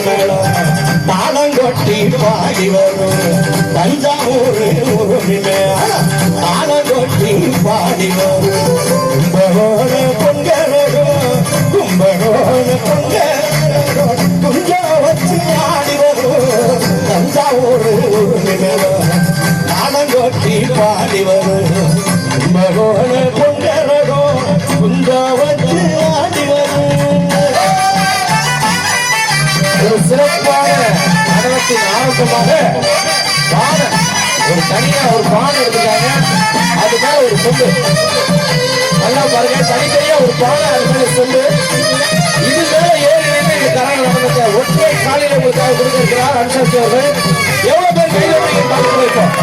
மேளம் தாளம் கொட்டி பாடி வரும் தஞ்சாவூர் உருமி மேளம் தாளம் கொட்டி பாடி வரும் கும்பகோண பொங்கலும் கும்பகோண பொங்கலும் குஞ்சா வச்சு ஆடி வரும் தஞ்சாவூர் உருமி மேளம் தாளம் கொட்டி பாடி வரும் கும்பகோண பொங்கலும் குஞ்சா வச்சு ஆடி வரும். சிறப்பான நடனத்தின் ஆரம்பமாக பானை ஒரு தனியா ஒரு பானை எடுத்துக்காங்க. அது மேல ஒரு சொம்பு நல்லா பாருங்க. தனித்தனியா ஒரு பானை அது மேல சொம்பு. இது மேல ஏறி இந்த கரங்க நடனத்தை ஒற்றை காலையில உங்களுக்காக கொடுத்திருக்கிறார் அன்சாட்சி அவர்கள். எவ்வளவு பேர் கையில பார்த்து வைப்போம்.